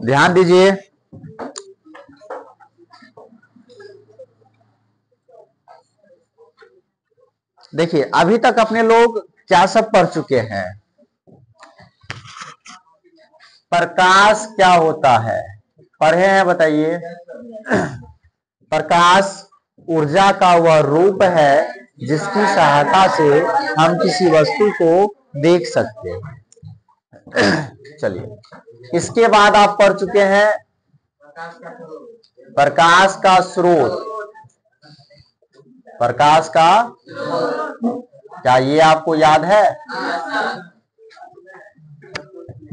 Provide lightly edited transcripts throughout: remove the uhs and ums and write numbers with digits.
ध्यान दीजिए। देखिए अभी तक अपने लोग क्या सब पढ़ चुके हैं। प्रकाश क्या होता है पढ़े हैं, बताइए। प्रकाश ऊर्जा का वह रूप है जिसकी सहायता से हम किसी वस्तु को देख सकते हैं। चलिए, इसके बाद आप पढ़ चुके हैं प्रकाश का स्रोत। प्रकाश का, क्या ये आपको याद है?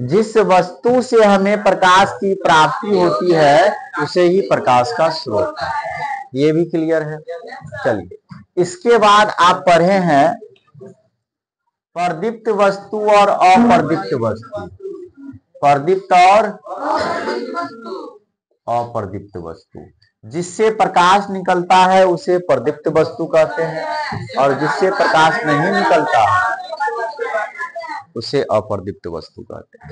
जिस वस्तु से हमें प्रकाश की प्राप्ति होती है उसे ही प्रकाश का स्रोत है। ये भी क्लियर है। चलिए, इसके बाद आप पढ़े हैं प्रदीप्त वस्तु और अप्रदीप्त वस्तु। प्रदीप्त और अप्रदीप्त वस्तु। जिससे प्रकाश निकलता है उसे प्रदीप्त वस्तु कहते हैं और जिससे प्रकाश नहीं निकलता उसे अप्रदीप्त वस्तु कहते हैं।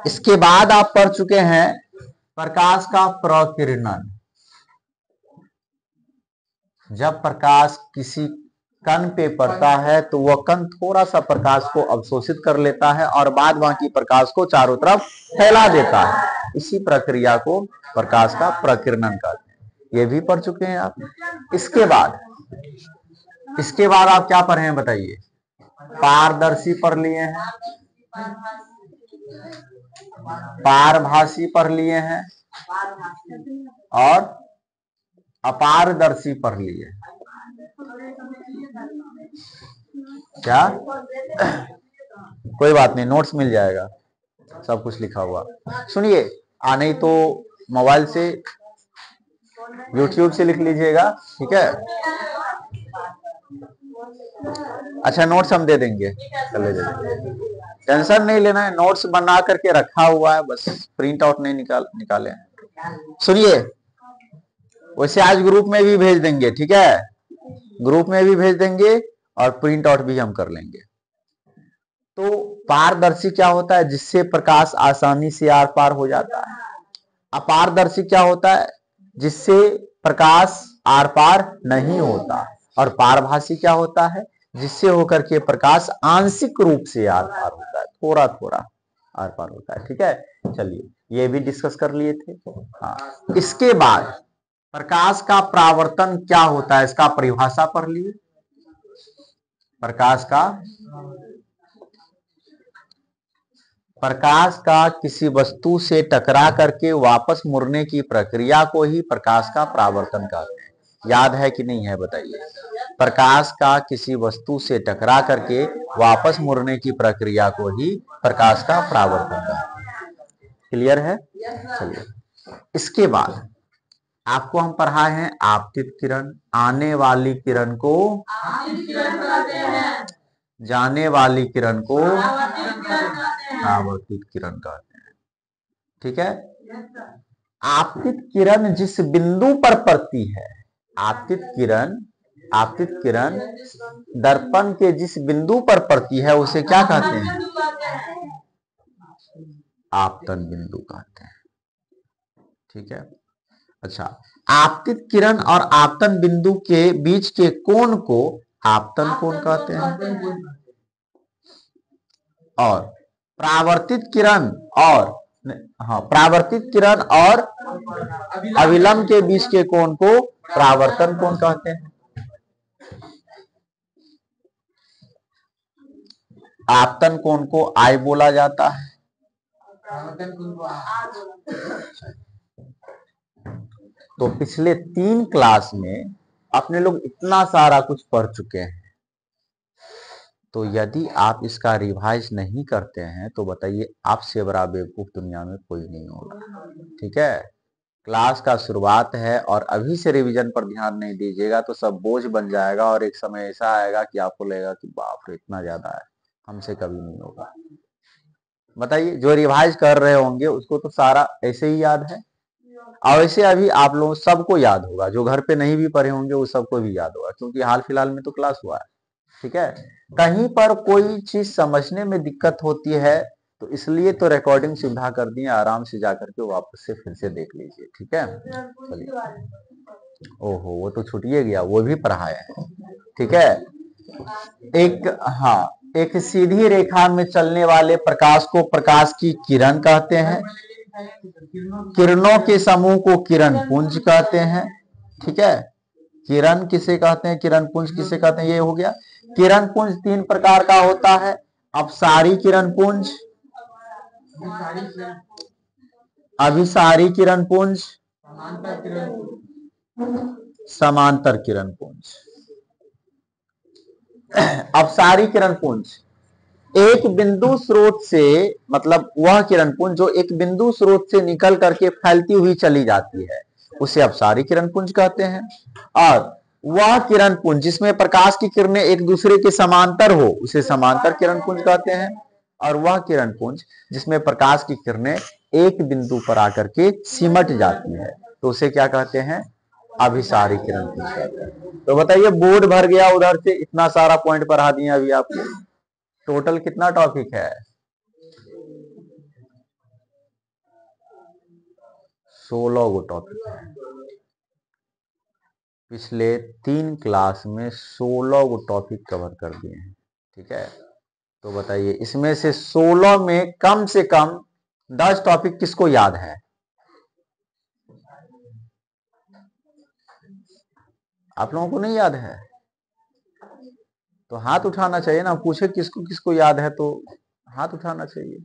इसके बाद आप पढ़ चुके हैं प्रकाश का प्रकीर्णन। जब प्रकाश किसी कण पे पड़ता है तो वह कण थोड़ा सा प्रकाश को अवशोषित कर लेता है और बाद बाकी प्रकाश को चारों तरफ फैला देता है। इसी प्रक्रिया को प्रकाश का प्रकीर्णन कहते हैं। ये भी पढ़ चुके हैं आप। इसके बाद आप क्या पढ़े हैं बताइए? पारदर्शी पढ़ लिए हैं, पारभासी पढ़ लिए हैं और अपारदर्शी पढ़ लिए। क्या? कोई बात नहीं, नोट्स मिल जाएगा, सब कुछ लिखा हुआ। सुनिए, नहीं तो मोबाइल से, यूट्यूब से लिख लीजिएगा, ठीक है? अच्छा, नोट्स हम दे देंगे, चले जाइए, टेंशन नहीं लेना है। नोट्स बना करके रखा हुआ है, बस प्रिंट आउट नहीं निकाले। सुनिए, वैसे आज ग्रुप में भी भेज देंगे, ठीक है? ग्रुप में भी भेज देंगे और प्रिंट आउट भी हम कर लेंगे। तो पारदर्शी क्या होता है? जिससे प्रकाश आसानी से आर पार हो जाता है। अपारदर्शी क्या होता है? जिससे प्रकाश आर पार नहीं होता। और पारभासी क्या होता है? जिससे होकर के प्रकाश आंशिक रूप से आर पार होता है, थोड़ा थोड़ा आर पार होता है, ठीक है? चलिए, ये भी डिस्कस कर लिए थे। हाँ, इसके बाद प्रकाश का परावर्तन क्या होता है, इसका परिभाषा पढ़ लिए। प्रकाश का किसी वस्तु से टकरा करके वापस मुड़ने की प्रक्रिया को ही प्रकाश का परावर्तन कहते हैं। याद है कि नहीं है बताइए? प्रकाश का किसी वस्तु से टकरा करके वापस मुड़ने की प्रक्रिया को ही प्रकाश का परावर्तन कहते हैं। क्लियर है? चलिए, इसके बाद आपको हम पढ़ाए हैं आपतित किरण। आने वाली किरण को जाने वाली किरण को परावर्तित किरण कहते हैं, ठीक है? आपतित किरण जिस बिंदु पर पड़ती है, आपतित किरण दर्पण के जिस बिंदु पर पड़ती है उसे क्या कहते हैं? आपतन बिंदु कहते हैं, ठीक है? अच्छा, आपतित किरण और आपतन बिंदु के बीच के कोण को आपतन कोण कहते हैं। और परावर्तित किरण और अविलंब के बीच के कोण को परावर्तन कोण कहते हैं। आपतन कोण को आई बोला जाता है। तो पिछले 3 क्लास में अपने लोग इतना सारा कुछ पढ़ चुके हैं, तो यदि आप इसका रिवाइज नहीं करते हैं तो बताइए, आपसे बड़ा बेवकूफ दुनिया में कोई नहीं होगा, ठीक है? क्लास का शुरुआत है और अभी से रिवीजन पर ध्यान नहीं दीजिएगा तो सब बोझ बन जाएगा और एक समय ऐसा आएगा कि आपको लगेगा कि बाप रे, इतना ज्यादा है, हमसे कभी नहीं होगा। बताइए, जो रिवाइज कर रहे होंगे उसको तो सारा ऐसे ही याद है, और ऐसे अभी आप लोगों सबको याद होगा। जो घर पे नहीं भी पढ़े होंगे वो सबको भी याद होगा, क्योंकि हाल फिलहाल में तो क्लास हुआ है। ठीक है। कहीं पर कोई चीज समझने में दिक्कत होती है तो इसलिए तो रिकॉर्डिंग सुविधा कर दी है, आराम से जाकर के वापस से फिर से देख लीजिए, ठीक है। चलिए, ओहो वो तो छूटिए गया, वो भी पढ़ाया है, ठीक है। एक, हाँ, एक सीधी रेखा में चलने वाले प्रकाश को प्रकाश की किरण कहते हैं। किरणों के समूह को किरण पुंज कहते हैं, ठीक है। किरण किसे कहते हैं, किरण पुंज किसे कहते हैं, ये हो गया। किरण पुंज 3 प्रकार का होता है। अपसारी किरण पुंज, अभिसारी किरण पुंज, समांतर किरण पुंज। अपसारी किरण पुंज एक बिंदु स्रोत से, मतलब वह किरण पुंज जो एक बिंदु स्रोत से निकल करके फैलती हुई चली जाती है, उसे अपसारी किरण पुंज कहते हैं। और वह किरण पुंज जिसमें प्रकाश की किरणें एक दूसरे के समांतर हो, उसे समांतर किरण पुंज कहते हैं। और वह किरण पुंज जिसमें प्रकाश की किरणें एक बिंदु पर आकर के सिमट जाती है, तो उसे क्या कहते हैं, अभिसारी किरण पुंज कहते हैं। तो बताइए, बोर्ड भर गया उधर से, इतना सारा पॉइंट पढ़ा दिया अभी आपको। टोटल कितना टॉपिक है, 16 गो टॉपिक है। पिछले 3 क्लास में 16 गो टॉपिक कवर कर दिए हैं, ठीक है। तो बताइए, इसमें से 16 में कम से कम 10 टॉपिक किसको याद है? आप लोगों को नहीं याद है तो हाथ उठाना चाहिए ना, पूछे किसको किसको याद है तो हाथ उठाना चाहिए।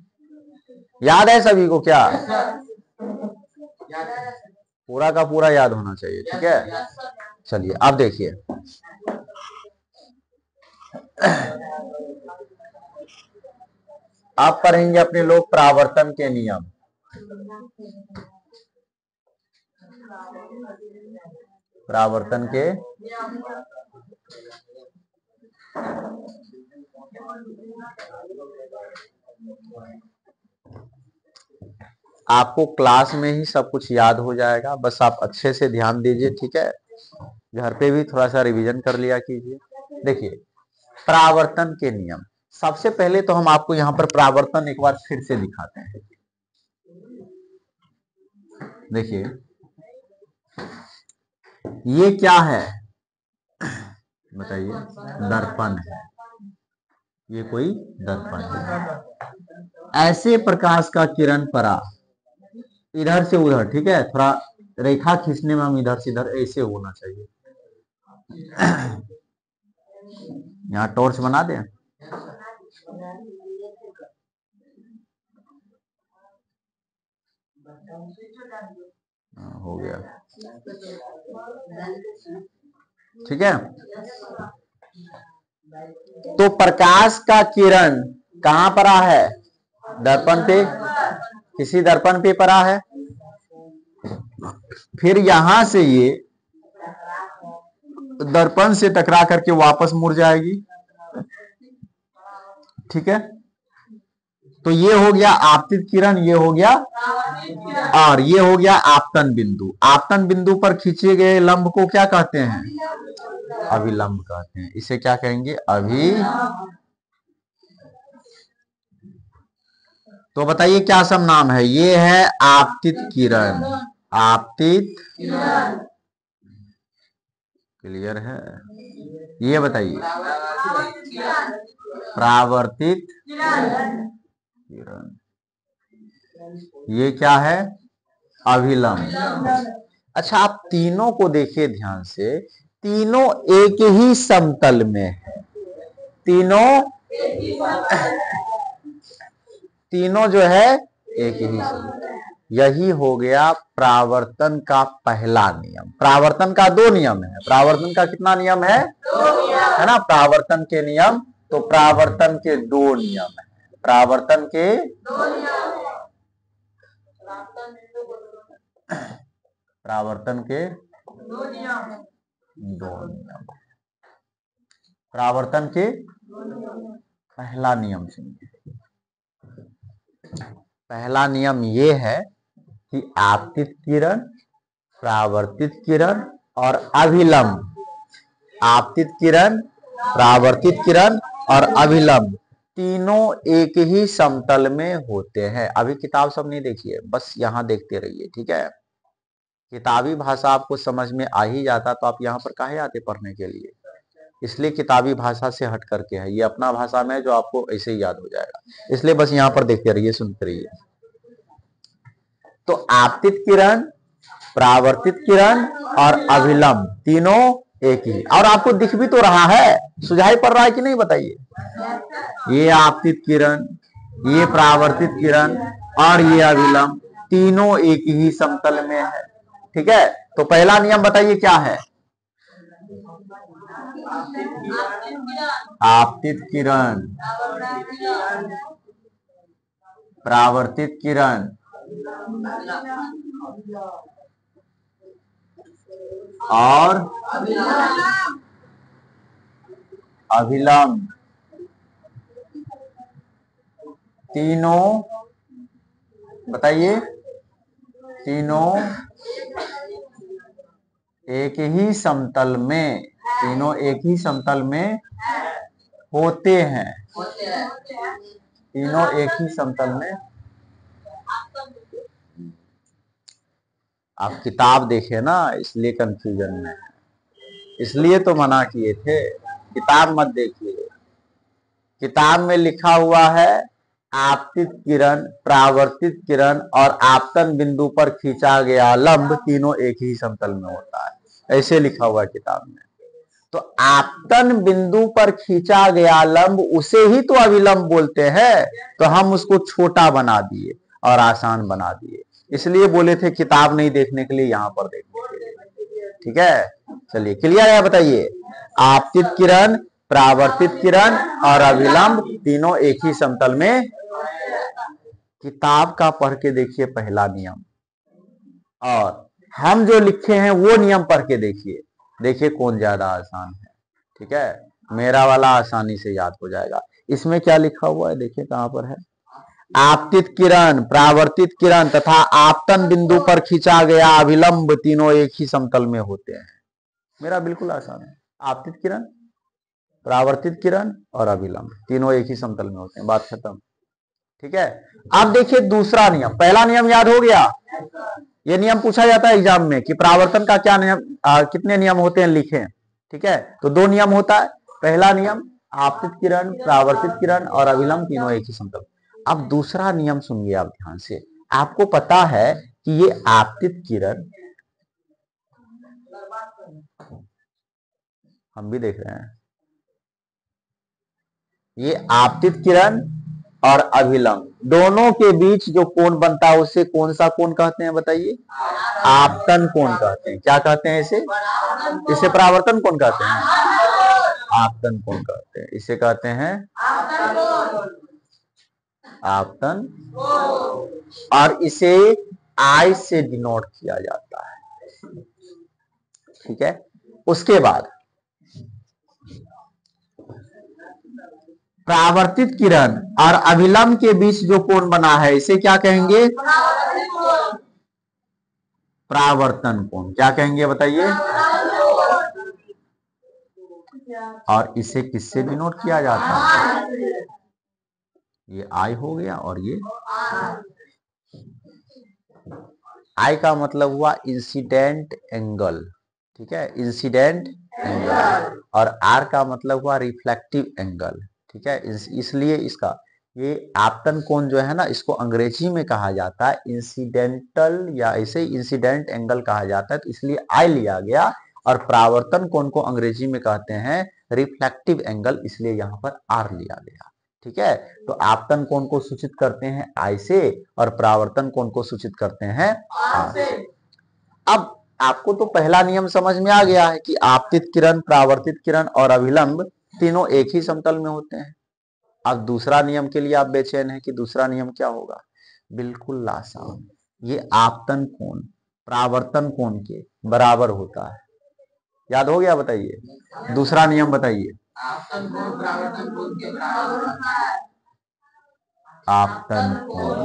याद है सभी को क्या? पूरा का पूरा याद होना चाहिए, ठीक है। चलिए अब देखिए, आप पढ़ेंगे अपने लोग परावर्तन के नियम। परावर्तन के आपको क्लास में ही सब कुछ याद हो जाएगा, बस आप अच्छे से ध्यान दीजिए, ठीक है। घर पे भी थोड़ा सा रिवीजन कर लिया कीजिए। देखिए, परावर्तन के नियम, सबसे पहले तो हम आपको यहां पर परावर्तन एक बार फिर से दिखाते हैं। देखिए, ये क्या है बताइए? दर्पण है, ये कोई दर्पण है। ऐसे प्रकाश का किरण परा इधर से उधर, ठीक है, थोड़ा रेखा खींचने में हम इधर से इधर ऐसे होना चाहिए। यहाँ टॉर्च बना दें, हो गया, ठीक है। तो प्रकाश का किरण कहां पड़ा है? दर्पण पे, किसी दर्पण पे पड़ा है। फिर यहां से ये दर्पण से टकरा करके वापस मुड़ जाएगी, ठीक है। तो ये हो गया आपतित किरण, ये हो गया, और ये हो गया आपतन बिंदु। आपतन बिंदु पर खींचे गए लंब को क्या कहते हैं? अभिलंब कहते हैं। इसे क्या कहेंगे? तो बताइए क्या सब नाम है? ये है आपतित किरण, आपतित, क्लियर है? ये बताइए, परावर्तित किरण, ये क्या है? अभिलंब। अच्छा, आप तीनों को देखिए ध्यान से, तीनों एक ही समतल में है। तीनों जो है एक ही समतल। यही हो गया परावर्तन का पहला नियम। परावर्तन का 2 नियम है। परावर्तन का कितना नियम है? 2 नियम है ना, परावर्तन के नियम। तो परावर्तन के 2 नियम है। परावर्तन के 2 नियम, परावर्तन के 2 नियम, 2 नियम। परावर्तन के पहला नियम सुनिए। पहला नियम ये है कि आपतित किरण, परावर्तित किरण और अभिलंब, आपतित किरण, परावर्तित किरण और अभिलंब तीनों एक ही समतल में होते हैं। अभी किताब सब नहीं देखिए, बस यहाँ देखते रहिए, ठीक है। किताबी भाषा आपको समझ में आ ही जाता तो आप यहाँ पर काहे आते पढ़ने के लिए। इसलिए किताबी भाषा से हट करके है, ये अपना भाषा में जो आपको ऐसे ही याद हो जाएगा, इसलिए बस यहाँ पर देखते रहिए, सुनते रहिए। तो आपतित किरण, परावर्तित किरण और अभिलंब तीनों एक ही, और आपको दिख भी तो रहा है, सुझाई पड़ रहा है कि नहीं बताइए। ये आपतित किरण, ये परावर्तित किरण और ये अभिलंब तीनों एक ही समतल में है, ठीक है। तो पहला नियम बताइए क्या है। आपतित किरण, परावर्तित किरण और अभिलंब तीनों, बताइए, तीनों एक ही समतल में, तीनों एक ही समतल में होते हैं, तीनों एक ही समतल में। आप किताब देखे ना, इसलिए कंफ्यूजन में, इसलिए तो मना किए थे, किताब मत देखिए। किताब में लिखा हुआ है आपतित किरण, परावर्तित किरण और आपतन बिंदु पर खींचा गया लंब तीनों एक ही समतल में होता है, ऐसे लिखा हुआ है किताब में। तो आपतन बिंदु पर खींचा गया लंब उसे ही तो अभिलंब बोलते हैं, तो हम उसको छोटा बना दिए और आसान बना दिए, इसलिए बोले थे किताब नहीं देखने के लिए, यहां पर देखने के लिए, ठीक है। चलिए क्लियर है, बताइए। आपतित किरण, परावर्तित किरण और अभिलंब तीनों एक ही समतल में। किताब का पढ़ के देखिए पहला नियम, और हम जो लिखे हैं वो नियम पढ़ के देखिए, देखिए कौन ज्यादा आसान है, ठीक है। मेरा वाला आसानी से याद हो जाएगा। इसमें क्या लिखा हुआ है, देखिए कहां पर है। आपतित किरण, परावर्तित किरण तथा आपतन बिंदु पर खींचा गया अभिलंब तीनों एक ही समतल में होते हैं। मेरा बिल्कुल आसान है, आपतित किरण, परावर्तित किरण और अभिलंब तीनों एक ही समतल में होते हैं, बात खत्म, ठीक है। अब देखिए दूसरा नियम, पहला नियम याद हो गया। ये नियम पूछा जाता है एग्जाम में कि परावर्तन का क्या नियम, कितने नियम होते हैं लिखें, ठीक है। तो दो नियम होता है, पहला नियम आपतित किरण, परावर्तित किरण और अभिलंब तीनों एक ही समतल। अब दूसरा नियम सुनिए आप ध्यान से। आपको पता है कि ये आपतित किरण, हम भी देख रहे हैं, ये आपतित किरण और अभिलंब दोनों के बीच जो कोण बनता है उसे कौन सा कोण कहते हैं, बताइए। आपतन कोण कहते हैं। क्या कहते हैं इसे? इसे परावर्तन कोण कहते हैं, आपतन कोण कहते हैं, इसे कहते हैं आपतन, और इसे I से डिनोट किया जाता है, ठीक है। उसके बाद परावर्तित किरण और अभिलंब के बीच जो कोण बना है इसे क्या कहेंगे? परावर्तन कोण। क्या कहेंगे बताइए? और इसे किससे डिनोट किया जाता है? ये I हो गया और ये I का मतलब हुआ इंसिडेंट एंगल, ठीक है, इंसिडेंट एंगल, और R का मतलब हुआ रिफ्लेक्टिव एंगल, ठीक है। इसलिए इसका ये आपतन कोण जो है ना, इसको अंग्रेजी में कहा जाता है इंसिडेंटल, या इसे इंसिडेंट एंगल कहा जाता है, तो इसलिए I लिया गया। और परावर्तन कोण को अंग्रेजी में कहते हैं रिफ्लेक्टिव एंगल, इसलिए यहाँ पर R लिया गया, ठीक है। तो आपतन कोण को सूचित करते हैं I से और परावर्तन कोण को सूचित करते हैं R से। अब आपको तो पहला नियम समझ में आ गया है कि आपतित किरण, परावर्तित किरण और अभिलंब तीनों एक ही समतल में होते हैं। अब दूसरा नियम के लिए आप बेचैन हैं कि दूसरा नियम क्या होगा। बिल्कुल आसान, ये आपतन कोण परावर्तन कोण के बराबर होता है। याद हो गया? बताइए दूसरा नियम, बताइए। आपतन कोण परावर्तन कोण के बराबर होता है। आपतन कोण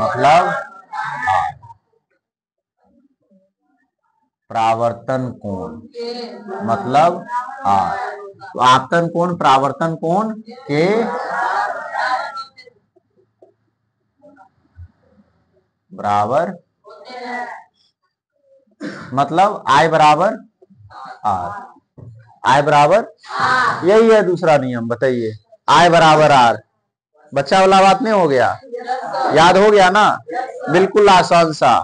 मतलब परावर्तन कोण, मतलब आर। तो आपतन कोण परावर्तन कोण के बराबर, मतलब आई बराबर आर, आई बराबर, यही है दूसरा नियम। बताइए, आई बराबर आर, बच्चा वाला बात नहीं हो गया? याद हो गया ना? बिल्कुल आसान सा।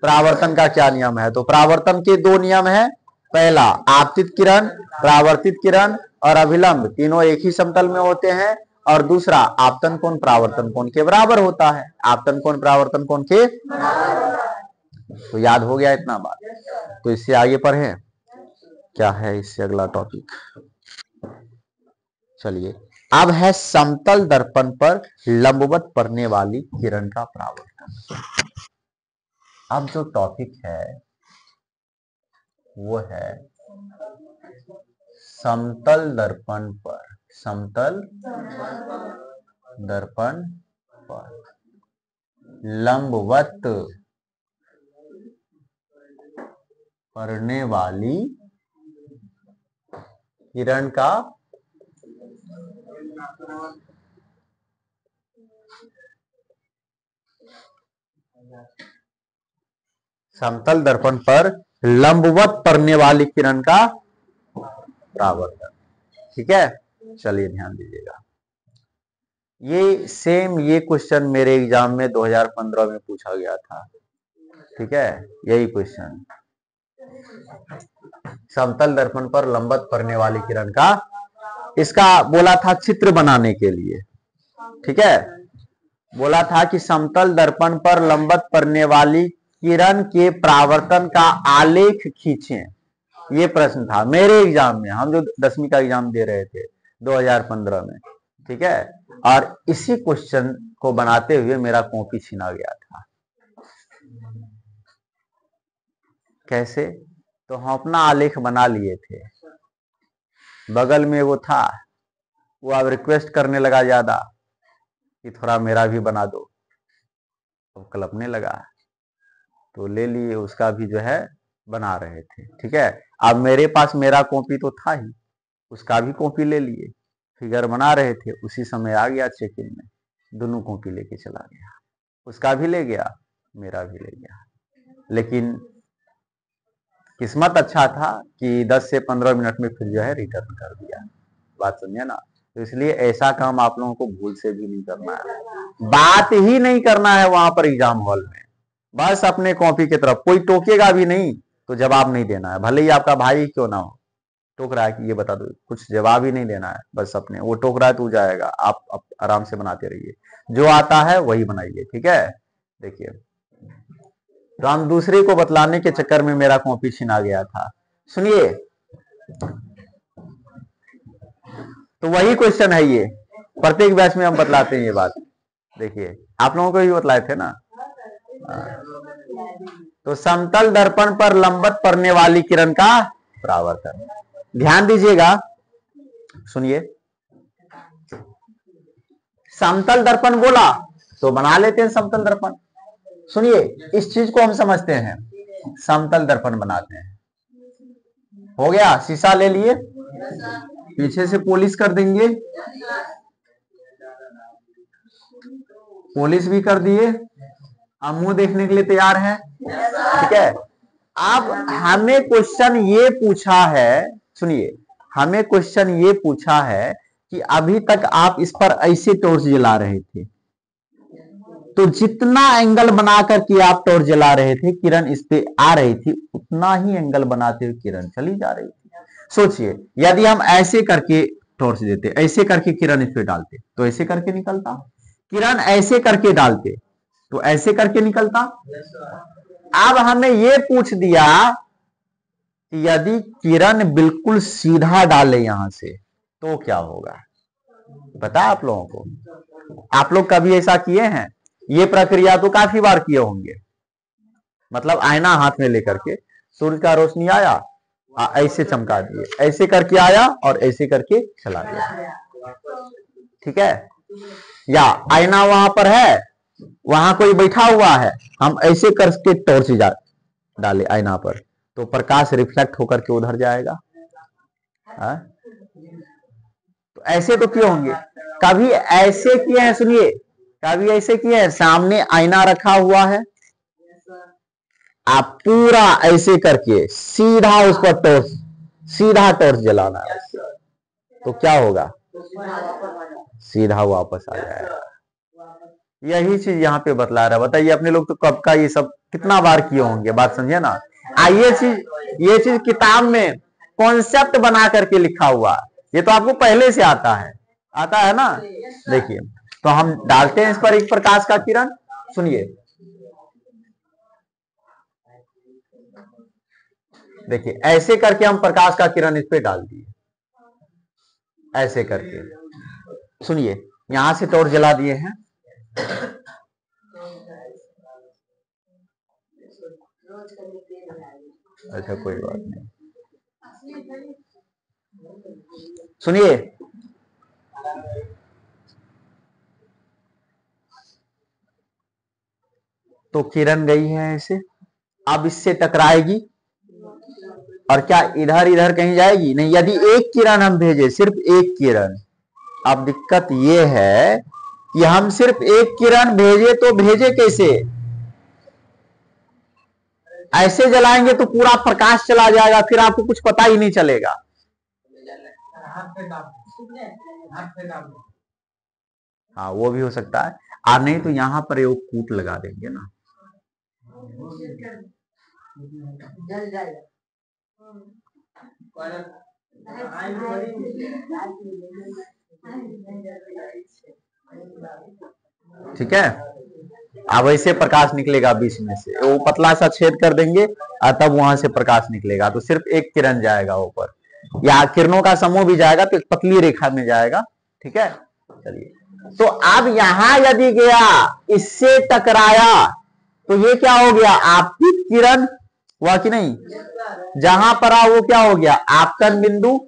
परावर्तन का क्या नियम है? तो परावर्तन के दो नियम है। पहला, आपतित किरण, परावर्तित किरण और अभिलंब तीनों एक ही समतल में होते हैं। और दूसरा, आपतन कोण परावर्तन कोण के बराबर होता है। आपतन कोण परावर्तन कोण के, तो याद हो गया इतना बात। तो इससे आगे पढ़े, क्या है इससे अगला टॉपिक? चलिए, अब है समतल दर्पण पर लंबवत पड़ने वाली किरण का परावर्तन। अब जो टॉपिक है वो है समतल दर्पण पर, समतल दर्पण पर लंबवत पड़ने वाली किरण का समतल दर्पण पर लंबवत पड़ने वाली किरण का परावर्तन। ठीक है, चलिए ध्यान दीजिएगा। ये सेम ये क्वेश्चन मेरे एग्जाम में 2015 में पूछा गया था। ठीक है, यही क्वेश्चन, समतल दर्पण पर लंबवत पड़ने वाली किरण का, इसका बोला था चित्र बनाने के लिए। ठीक है, बोला था कि समतल दर्पण पर लंबवत पड़ने वाली किरण के परावर्तन का आलेख खींचें। ये प्रश्न था मेरे एग्जाम में, हम जो 10वीं का एग्जाम दे रहे थे 2015 में। ठीक है, और इसी क्वेश्चन को बनाते हुए मेरा कॉपी छीना गया था। कैसे? तो हम अपना आलेख बना लिए थे, बगल में वो था, वो अब रिक्वेस्ट करने लगा ज्यादा कि थोड़ा मेरा भी बना दो, तो कल्पने लगा, तो ले लिए, उसका भी जो है बना रहे थे। ठीक है, अब मेरे पास मेरा कॉपी तो था ही, उसका भी कॉपी ले लिए, फिगर बना रहे थे। उसी समय आ गया चेक-इन में, दोनों कॉपी लेके चला गया, उसका भी ले गया, मेरा भी ले गया। लेकिन किस्मत अच्छा था कि 10 से 15 मिनट में फिर जो है रिटर्न कर दिया। बात समझे ना? तो इसलिए ऐसा काम आप लोगों को भूल से भी नहीं करना है, बात ही नहीं करना है वहां पर एग्जाम हॉल में। बस अपने कॉपी की तरफ, कोई टोकेगा भी नहीं तो जवाब नहीं देना है, भले ही आपका भाई क्यों ना हो। टोक रहा है कि ये बता दो, कुछ जवाब ही नहीं देना है, बस अपने, वो टोक रहा है तो जाएगा, आप आराम से बनाते रहिए, जो आता है वही बनाइए। ठीक है, देखिए, तो हम दूसरे को बतलाने के चक्कर में मेरा कॉपी छीना गया था। सुनिए, तो वही क्वेश्चन है ये, प्रत्येक बैच में हम बतलाते हैं ये बात। देखिए, आप लोगों को भी बतलाए थे ना। तो समतल दर्पण पर लंबवत पड़ने वाली किरण का परावर्तन, ध्यान दीजिएगा, सुनिए। समतल दर्पण बोला तो बना लेते हैं समतल दर्पण। सुनिए, इस चीज को हम समझते हैं, समतल दर्पण बनाते हैं। हो गया, शीशा ले लिए, पीछे से पॉलिश कर देंगे, पॉलिश भी कर दिए, अब मुंह देखने के लिए तैयार है। ठीक है, अब हमें क्वेश्चन ये पूछा है, सुनिए, हमें क्वेश्चन ये पूछा है कि अभी तक आप इस पर ऐसे टॉर्च जला रहे थे, तो जितना एंगल बना करके आप टॉर्च जला रहे थे, किरण इस पे आ रही थी, उतना ही एंगल बनाते हुए किरण चली जा रही थी। सोचिए, यदि हम ऐसे करके टॉर्च देते, ऐसे करके किरण इस पे डालते, तो ऐसे करके निकलता, किरण ऐसे करके डालते तो ऐसे करके निकलता। अब हमें यह पूछ दिया कि यदि किरण बिल्कुल सीधा डाले यहां से तो क्या होगा? पता है आप लोगों को? आप लोग कभी ऐसा किए हैं? ये प्रक्रिया तो काफी बार किए होंगे। मतलब आईना हाथ में लेकर के, सूर्य का रोशनी आया, ऐसे चमका दिए, ऐसे करके आया और ऐसे करके चला गया। ठीक है, या आईना वहां पर है, वहां कोई बैठा हुआ है, हम ऐसे करके टॉर्च डाले आईना पर, तो प्रकाश रिफ्लेक्ट होकर के उधर जाएगा। हाँ? तो ऐसे तो किए होंगे, कभी ऐसे किए हैं, सुनिए, कभी ऐसे किए हैं, सामने आईना रखा हुआ है, आप पूरा ऐसे करके सीधा उस पर टॉर्च, सीधा टॉर्च जलाना है, तो क्या होगा, सीधा वापस आ जाएगा। यही चीज यहाँ पे बतला रहा है। बताइए अपने लोग तो कब का ये सब कितना बार किए होंगे, बात समझे ना। ये चीज किताब में कॉन्सेप्ट बना करके लिखा हुआ, ये तो आपको पहले से आता है ना। देखिए, तो हम डालते हैं इस पर एक प्रकाश का किरण, सुनिए, देखिए ऐसे करके हम प्रकाश का किरण इस पे डाल दिए, ऐसे करके, सुनिए, यहां से टॉर्च जला दिए हैं, अच्छा कोई बात नहीं, सुनिए, तो किरण गई है ऐसे, अब इससे टकराएगी और क्या इधर इधर कहीं जाएगी नहीं। यदि एक किरण हम भेजे, सिर्फ एक किरण, अब दिक्कत ये है कि हम सिर्फ एक किरण भेजे, तो भेजे कैसे, ऐसे जलाएंगे तो पूरा प्रकाश चला जाएगा, फिर आपको कुछ पता ही नहीं चलेगा। हाँ वो भी हो सकता है, और नहीं तो यहां पर एक कूट लगा देंगे ना, जल जाएगा। ठीक है, अब ऐसे प्रकाश निकलेगा बीच में से, वो पतला सा छेद कर देंगे और तब वहां से प्रकाश निकलेगा, तो सिर्फ एक किरण जाएगा ऊपर, या किरणों का समूह भी जाएगा तो एक पतली रेखा में जाएगा। ठीक है, चलिए, तो अब यहां यदि गया, इससे टकराया, तो ये क्या हो गया, आपतित किरण हुआ कि नहीं, जहां पर वो क्या हो गया, आपतन बिंदु।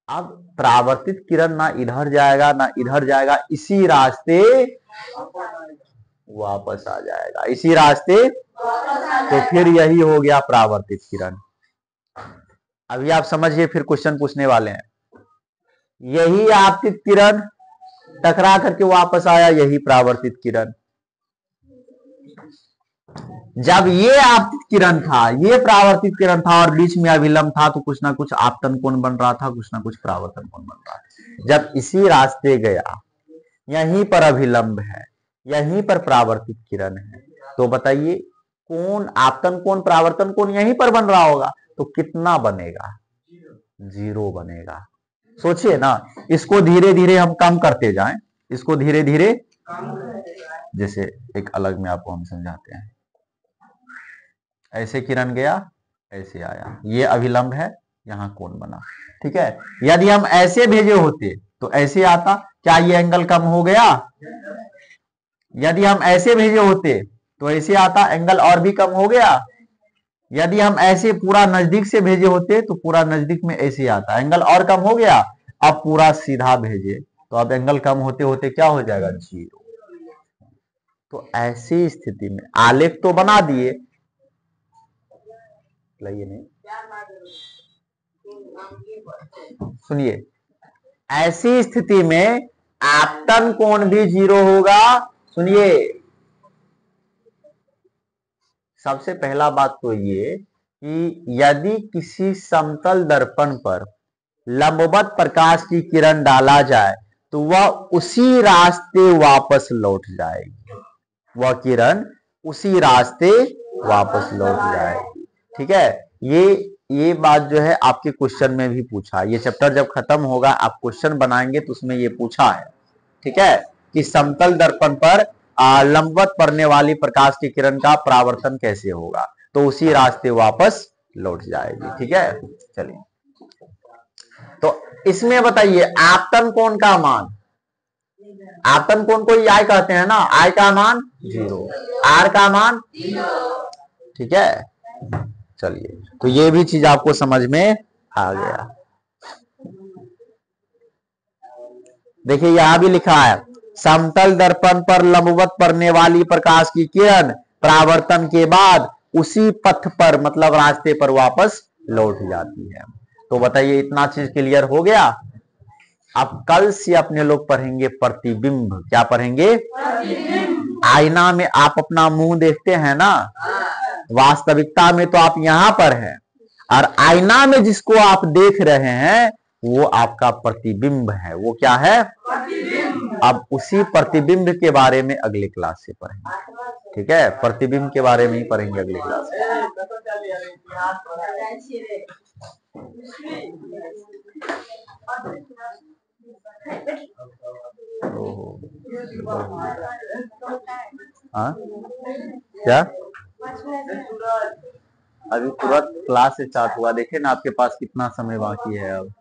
अब परावर्तित किरण ना इधर जाएगा ना इधर जाएगा, इसी रास्ते वापस आ जाएगा, इसी रास्ते, तो फिर यही हो गया परावर्तित किरण। अभी आप समझिए, फिर क्वेश्चन पूछने वाले हैं, यही आपतित किरण टकरा करके वापस आया, यही परावर्तित किरण। जब ये आपतित किरण था, ये परावर्तित किरण था और बीच में अभिलंब था, तो कुछ ना कुछ आपतन कोण बन रहा था, कुछ ना कुछ परावर्तन कोण बन रहा था। जब इसी रास्ते गया, यहीं पर अभिलंब है, यहीं पर परावर्तित किरण है, तो बताइए कौन आपतन कोण परावर्तन कोण यहीं पर बन रहा होगा, तो कितना बनेगा, 0 बनेगा। सोचिए ना, इसको धीरे धीरे हम कम करते जाएं, इसको धीरे धीरे, जैसे एक अलग में आपको हम समझाते हैं, ऐसे किरण गया, ऐसे आया, ये अभिलंब है, यहां कोण बना। ठीक है, यदि हम ऐसे भेजे होते तो ऐसे आता, क्या ये एंगल कम हो गया, यदि हम ऐसे भेजे होते तो ऐसे आता, एंगल और भी कम हो गया। यदि हम ऐसे पूरा नजदीक से भेजे होते तो पूरा नजदीक में ऐसे आता, एंगल और कम हो गया। अब पूरा सीधा भेजे तो अब एंगल कम होते होते क्या हो जाएगा, 0। तो ऐसी स्थिति में आलेख तो बना दिए, नहीं, सुनिए, ऐसी स्थिति में आपतन कोण भी 0 होगा। सुनिए, सबसे पहला बात तो ये कि यदि किसी समतल दर्पण पर लंबवत प्रकाश की किरण डाला जाए तो वह उसी रास्ते वापस लौट जाएगी, वह किरण उसी रास्ते वापस लौट जाएगी। ठीक है, ये बात जो है आपके क्वेश्चन में भी पूछा, ये चैप्टर जब खत्म होगा आप क्वेश्चन बनाएंगे तो उसमें ये पूछा है। ठीक है, कि समतल दर्पण पर लंबवत पड़ने वाली प्रकाश की किरण का परावर्तन कैसे होगा, तो उसी रास्ते वापस लौट जाएगी। ठीक है, चलिए, तो इसमें बताइए आपतन कोण का मान, आपतन कोण को आई कहते हैं ना, आई का मान 0, आर का मान 0। ठीक है, चलिए, तो ये भी चीज आपको समझ में आ गया। देखिए यहां भी लिखा है, समतल दर्पण पर लंबवत पड़ने वाली प्रकाश की किरण परावर्तन के बाद उसी पथ पर मतलब रास्ते पर वापस लौट जाती है। तो बताइए इतना चीज क्लियर हो गया। अब कल से अपने लोग पढ़ेंगे प्रतिबिंब। क्या पढ़ेंगे? आईना में आप अपना मुंह देखते हैं ना, वास्तविकता में तो आप यहां पर हैं, और आईना में जिसको आप देख रहे हैं वो आपका प्रतिबिंब है। वो क्या है? अब उसी प्रतिबिंब के बारे में अगले क्लास से पढ़ेंगे। ठीक है, प्रतिबिंब के बारे में ही पढ़ेंगे अगले क्लास में। हाँ क्या? अभी तुरंत क्लास स्टार्ट हुआ, देखिए ना आपके पास कितना समय बाकी है अब।